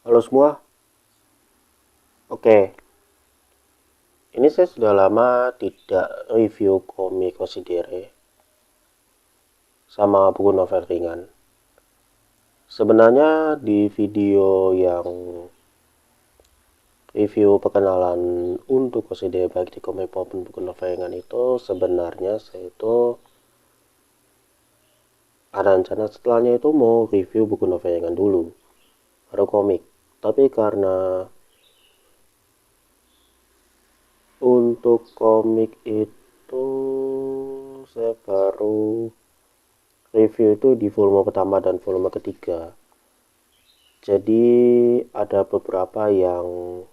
Halo semua, oke. Ini saya sudah lama tidak review komik Oshidere sama buku novel ringan. Sebenarnya di video yang review perkenalan untuk Oshidere baik di komik maupun buku novel ringan itu sebenarnya saya itu ada rencana setelahnya itu mau review buku novel ringan dulu, baru komik. Tapi karena untuk komik itu saya baru review itu di volume pertama dan volume ketiga. Jadi ada beberapa yang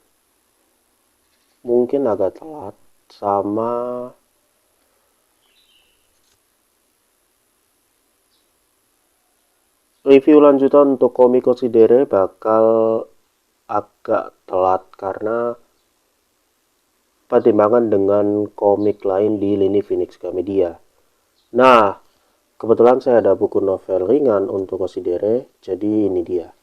mungkin agak telat sama review lanjutan untuk komik Considere bakal agak telat karena pertimbangan dengan komik lain di lini Phoenix Gramedia. Nah, kebetulan saya ada buku novel ringan untuk Considere, jadi ini dia.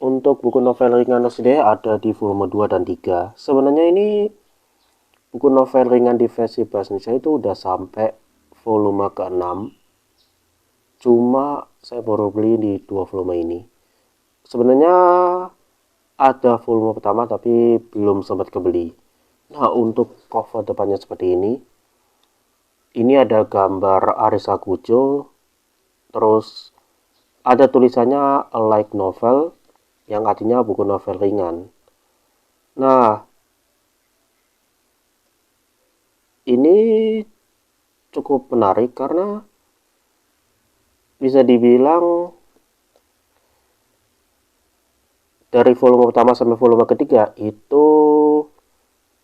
Untuk buku novel ringan Considere ada di volume 2 dan 3. Sebenarnya ini buku novel ringan di versi bahasa Indonesia itu udah sampai volume ke-6. Cuma saya baru beli di 2 volume ini. Sebenarnya ada volume pertama tapi belum sempat kebeli. Nah, untuk cover depannya seperti ini. Ini ada gambar Arisa Kujo, terus ada tulisannya a light novel yang artinya buku novel ringan. Nah, ini cukup menarik karena bisa dibilang dari volume pertama sampai volume ketiga itu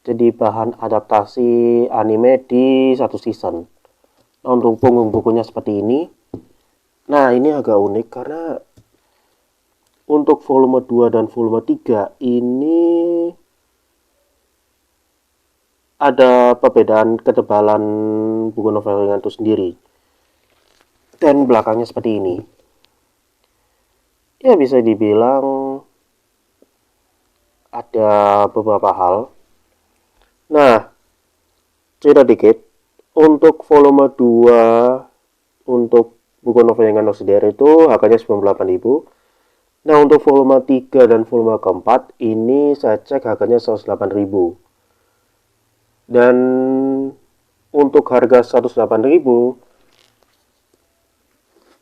jadi bahan adaptasi anime di satu season. Nah, untuk punggung bukunya seperti ini. Nah, ini agak unik karena untuk volume 2 dan volume 3 ini ada perbedaan ketebalan buku novel ringan itu sendiri. Dan belakangnya seperti ini. Ya, bisa dibilang ada beberapa hal. Nah, cerita dikit. Untuk volume 2 untuk buku novel yang Considere itu harganya 98.000. Nah, untuk volume 3 dan volume keempat ini saya cek harganya 108.000. Dan untuk harga 108.000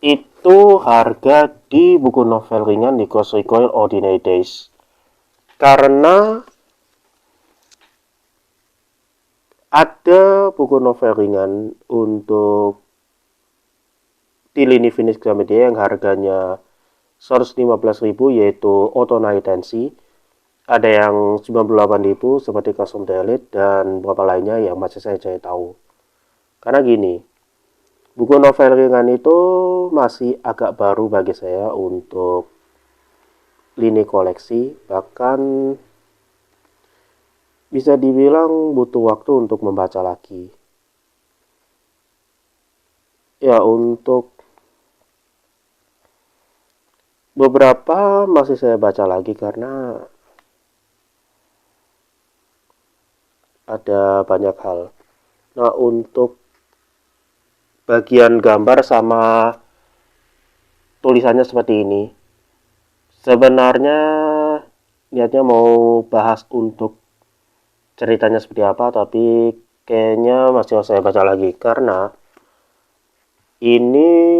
itu harga di buku novel ringan di Ghost Recon Ordinary Days. Karena ada buku novel ringan untuk di lini Phoenix Gramedia yang harganya 115.000 yaitu Otonai Tensi. Ada yang 98.000 seperti Custom Delete dan beberapa lainnya yang masih saya cari tahu. Karena gini, buku novel ringan itu masih agak baru bagi saya untuk lini koleksi, bahkan bisa dibilang butuh waktu untuk membaca lagi. Ya, untuk beberapa masih saya baca lagi karena ada banyak hal. Nah, untuk bagian gambar sama tulisannya seperti ini. Sebenarnya niatnya mau bahas untuk ceritanya seperti apa, tapi kayaknya masih harus saya baca lagi karena ini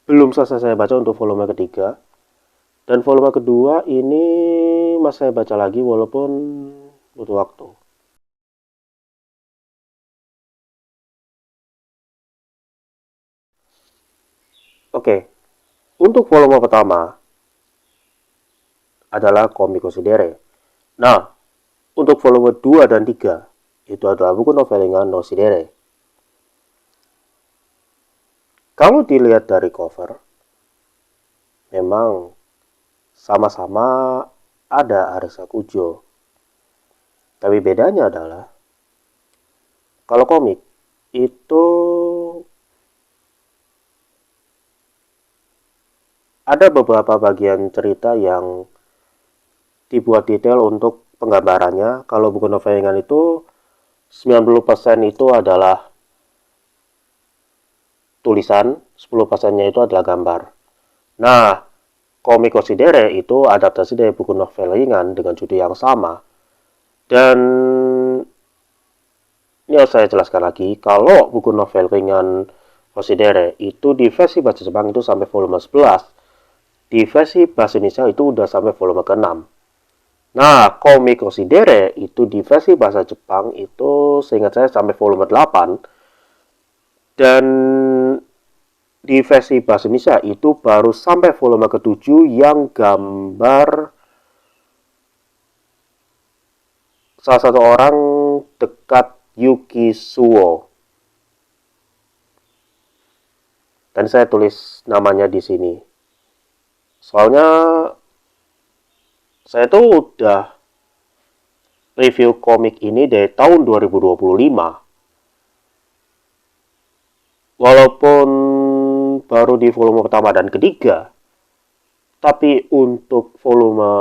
belum selesai saya baca untuk volume ketiga. Dan volume kedua ini masih saya baca lagi walaupun butuh waktu. Oke, untuk volume pertama adalah komik Considere. Nah, untuk volume 2 dan 3 itu adalah buku novel ringan Considere. Kalau dilihat dari cover, memang sama-sama ada Arisa Kujo. Tapi bedanya adalah kalau komik itu ada beberapa bagian cerita yang dibuat detail untuk penggambarannya. Kalau buku novel ringan itu 90% itu adalah tulisan, 10%-nya itu adalah gambar. Nah, komik Considere itu adaptasi dari buku novel ringan dengan judul yang sama. Dan ini harus saya jelaskan lagi, kalau buku novel ringan Considere itu di versi bahasa Jepang itu sampai volume 11, di versi bahasa Indonesia itu udah sampai volume ke-6. Nah, komik Considere itu di versi bahasa Jepang itu seingat saya sampai volume 8, dan di versi bahasa Indonesia itu baru sampai volume ke-7 yang gambar salah satu orang dekat Yuki Suo. Dan saya tulis namanya di sini. Soalnya saya tuh udah review komik ini dari tahun 2025. Walaupun baru di volume pertama dan ketiga, tapi untuk volume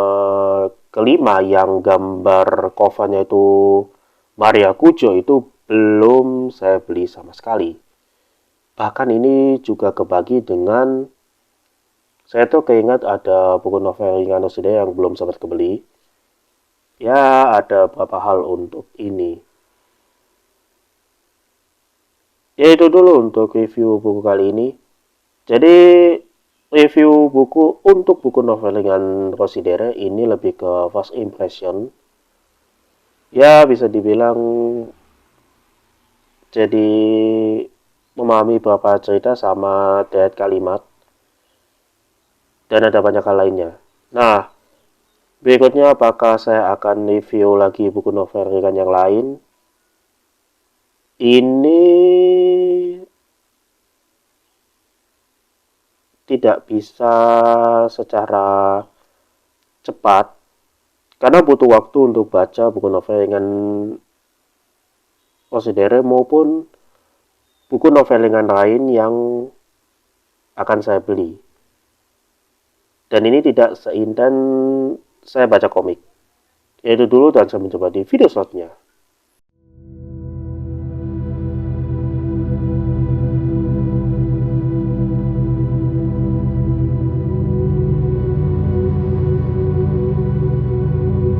kelima yang gambar covernya itu Maria Kujo itu belum saya beli sama sekali. Bahkan ini juga kebagi dengan, saya tuh keingat ada buku novel ringan Considere yang belum sempat kebeli. Ya, ada beberapa hal untuk ini. Ya, itu dulu untuk review buku kali ini. Jadi, review buku untuk buku novel ringan Considere ini lebih ke first impression. Ya, bisa dibilang jadi memahami beberapa cerita sama deret kalimat. Dan ada banyak hal lainnya. Nah, berikutnya apakah saya akan review lagi buku novel ringan yang lain? Ini tidak bisa secara cepat karena butuh waktu untuk baca buku novel ringan Considere maupun buku novel ringan lain yang akan saya beli. Dan ini tidak seintens saya baca komik. Itu dulu dan saya mencoba di video selanjutnya.